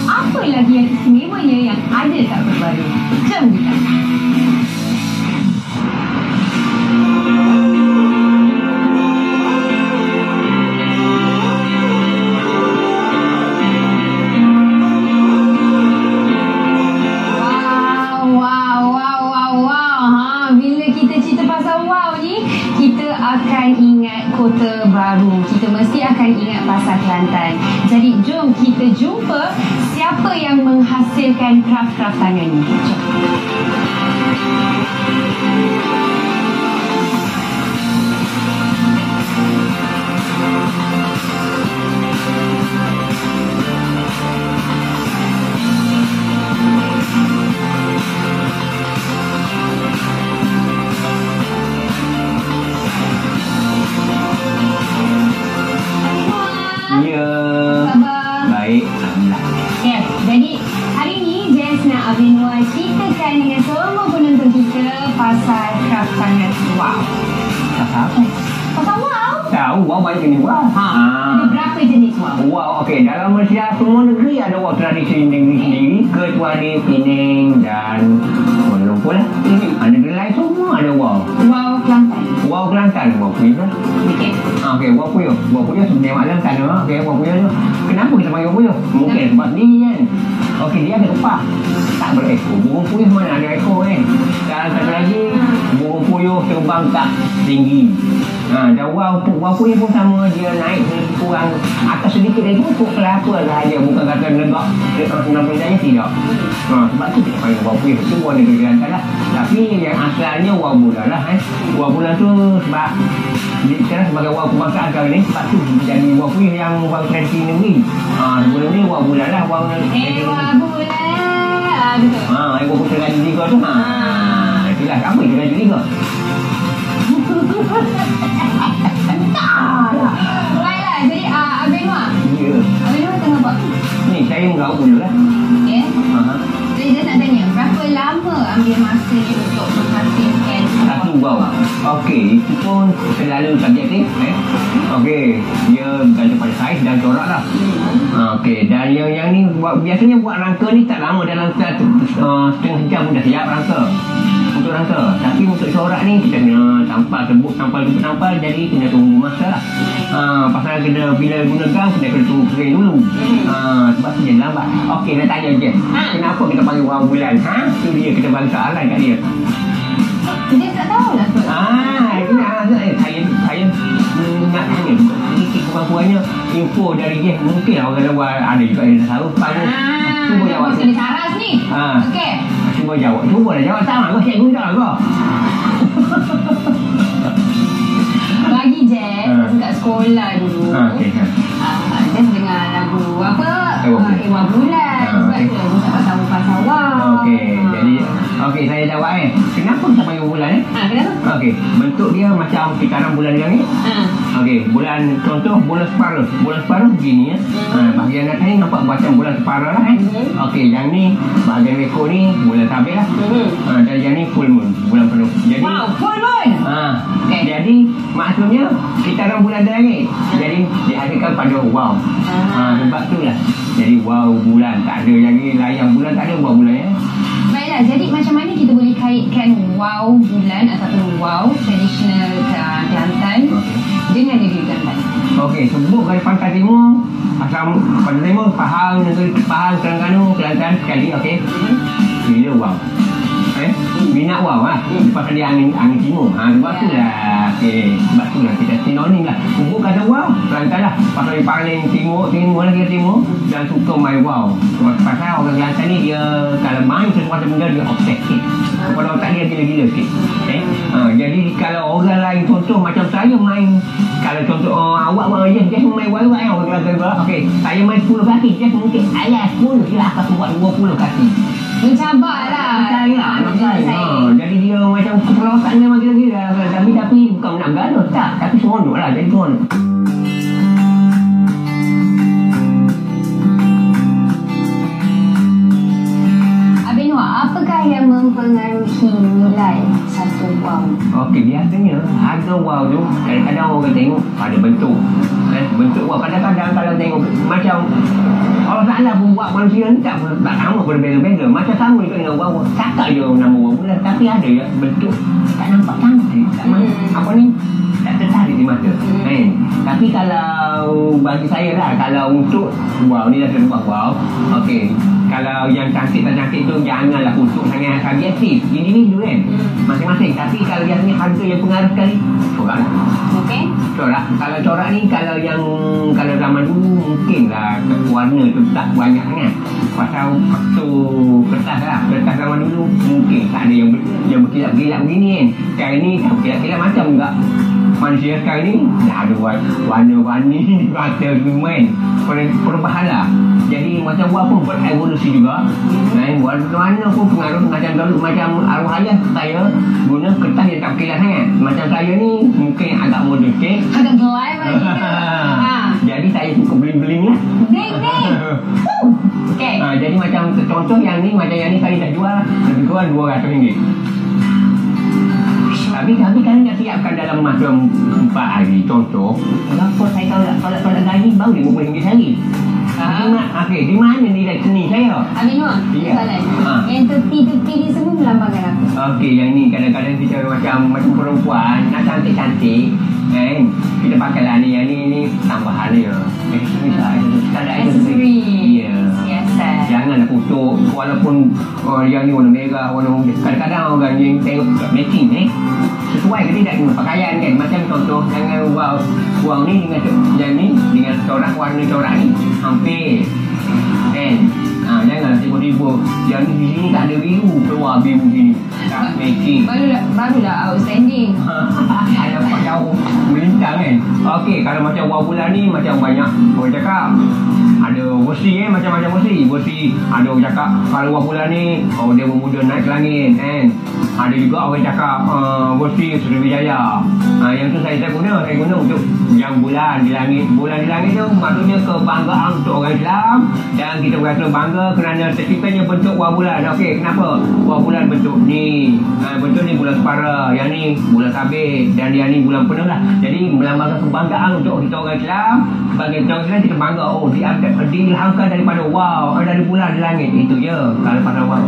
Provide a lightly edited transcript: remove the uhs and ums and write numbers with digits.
Apa lagi yang istimewanya yang ada dekat Pekanbaru? Jom kita. Akan ingat Kota Baru, kita mesti akan ingat Pasar Kelantan. Jadi jom kita jumpa siapa yang menghasilkan kraft-kraft tangan ni. Jom. Baik, alhamdulillah. Ya, jadi hari ni Jess nak Abang Noah ceritakan dengan semua penonton kita pasal kraft tangan wow. Pasal apa? Pasal wow? Tahu, wow banyak jenis wow. Ada berapa jenis wow? Wow, okey. Dalam Malaysia semua negeri ada wow tradisi sendiri-sendiri, kecuali Penang dan Kuala Lumpur lah. Negeri lain semua ada wow. Wow Kelantan. Wow Kelantan, wow puyuh lah. Okey. Okey, wow puyuh. Wow puyuh sebenarnya Kelantan tu. Okey, wow puyuh tu. Kenapa kita panggil puyuh? Mungkin sebab ni kan. Okey, dia ada kepala. Tak berekor. Burung puyuh mana ada ekor kan? Dan satu lagi, burung puyuh terbang tak tinggi. Dan wow puyuh pun sama, dia naik kurang atas sedikit dari pokok lah, apa lah dia, bukan kata negak 90 darjah, tidak. Sebab tu kita panggil wow puyuh. Itu wow negeri Kelantan lah. Tapi yang asalnya wow bulan lah. Wow bulan tu sebab sekarang sebagai wow kebangsaan kali ni, sebab tu jadi wow puyuh yang wow tradisi negeri. Sebelum ni wow bulan lah, wow wow bulan. Betul. Ibu putera gaji tiga tu. Itulah apa dia gaji tiga. Baiklah, jadi Abang Noah. Ya. Abang Noah tengah buat. Ni saya mengaut dulu lah. Okey. Jadi dia nak tanya, berapa lama ambil masa ni untuk menghasilkan satu wow? Okey, itu pun terlalu subjektif. Okey, dia bergantung pada saiz dan corak lah. Okey, dan yang ni biasanya buat rangka ni tak lama, dalam setengah jam pun dah siap rangka. Untuk rangka. Tapi untuk corak ni kita kena tampal tebuk, tampal, jadi kena tunggu masa lah. Pasal kena bila guna gam kena tunggu kering dulu. Sebab tu jadi lambat. Okey, nak tanya je. Kenapa kita panggil wow bulan? Itu dia, kita bagi soalan kat dia. Dia tak tahu lah tu. Saya nak tanya sedikit kemampuannya info dari dia. Mungkin orang luar ada juga yang tak tahu. Cuba jawab. Sini saras ni. Okey. Cuba jawab. Cuba dah jawab sama kau. Cikgu tak kau. Bagi Jess dekat sekolah dulu. Jess dengar lagu apa? Ewa Bulan. Sebab tu lagu tak tahu pasal wow. Okey, saya jawab kenapa kita panggil bulan kenapa? Okey, bentuk dia macam kitaran bulan di langit. Okey, bulan, contoh bulan separuh. Bulan separuh begini ya. Bahagian atas ni nampak macam bulan separuh lah Okey, yang ni bahagian ekor ni bulan sabit lah. Dan yang ni full moon, bulan penuh. Jadi full moon. Jadi maksudnya kitaran bulan di langit. Jadi dihadirkan pada wow. Sebab tu lah. Jadi wow bulan, tak ada lagi layang bulan, tak ada wow bulan ya. Baiklah, jadi macam mana kita boleh kaitkan wow bulan ataupun wow tradisional Kelantan dengan negeri Kelantan? Okey, sebut dari pantai timur, asal pantai timur, Pahang, negeri Pahang, Terengganu, Kelantan sekali, okey. Bila wow. Minat wow lah. Pasal dia angin timur. Sebab tu lah. Sebab tu lah kita sinonim lah. Sebut kata wow, Kelantan lah. Pasal dia paling timur lagi timur. Dan suka main wow. Pasal orang Kelantan ni dia kalau main sesuatu benda dia obsesif. Kepada otak dia gila-gila sikit. Jadi kalau orang lain contoh macam saya main, kalau contoh awak main main wow orang Kelantan pula. Okey, saya main 10 kaki, Jeff mungkin ayah 10 silap aku buat 20 kaki. Mencabar lah. Jadi dia macam kepelotan dia macam gila. Tapi bukan nak gaduh tak. Tapi seronok lah. Jadi seronok. Abang Noah, apakah yang mempengaruhi menilai satu wow? Okey, biasanya harga wow tu kadang-kadang orang tengok ada bentuk. Bentuk wow kadang-kadang kalau tengok macam Allah Ta'ala pun buat manusia ni tak sama berbeza-beza. Macam sama juga dengan wow. Cakap je nama wow pula, tapi ada ya bentuk tak nampak cantik, tak apa ni, tak tertarik di mata. Tapi kalau bagi saya lah, kalau untuk wow ni dah terbuat wow, okey, kalau yang cantik tak cantik tu janganlah untuk sangat subjektif, individu kan, masing-masing. Tapi kalau yang ni harga yang pengaruh sekali, corak lah. Okey. Corak, kalau corak ni kalau zaman dulu mungkinlah warna tu tak banyak sangat. Pasal faktor kertas lah, kertas zaman dulu mungkin tak ada yang berkilap-kilap begini kan. Sekarang ni tak berkilap-kilap macam juga. Manusia sekarang ni dah ada warna-warni di mata semua kan. Perubahan lah. Jadi macam buat pun berevolusi juga. Warna pun pengaruh macam dulu. Macam arwah ayah saya guna kertas yang tak berkilat sangat. Macam saya ni mungkin agak moden sikit. Agak gelap lagi. Jadi saya suka bling-bling lah. Bling-bling. Okay. Jadi macam contoh yang ni, macam yang ni saya dah jual lebih kurang RM200. Tapi kami nak siapkan dalam masa 4 hari. Contoh, kenapa saya tolak gaji baru RM50 sehari? Di mana nilai seni saya? Aminul, yang tepi-tepi ni semua melambangkan apa? Okey, yang ni kadang-kadang kita macam perempuan nak cantik-cantik kan, kita pakai lah ni. Yang ni tambahan dia. Aksesori. Ya. Janganlah kutuk. Walaupun yang ni warna merah, warna kadang-kadang orang yang tengok matching sesuai ke tidak dengan pakaian kan. Macam contoh jangan wow ni dengan yang ni dengan corak, warna corak ni hampir kan. Jangan tiba-tiba yang ni di sini tak ada biru, keluar biru gini, tak matching. Barulah outstanding. Ada pak jauh melintang kan. Okey, kalau macam wow bulan ni macam banyak orang cakap ada versi macam-macam versi. Ada orang cakap kalau wow bulan ni dia bermuda naik ke langit kan. Ada juga orang cakap versi Sriwijaya. Yang tu saya guna untuk yang bulan di langit. Bulan di langit tu maksudnya kebanggaan untuk orang Islam, dan kita berasa bangga kerana terciptanya bentuk wow bulan. Okey, kenapa wow bulan bentuk ni? Bentuk ni bulan separa, yang ni bulan sabit, dan yang ni bulan penuh lah. Jadi melambangkan kebanggaan untuk kita orang Islam. Sebagai kita orang Islam, kita bangga diilhamkan daripada wow, dari bulan di langit. Itu je kalau pada wow.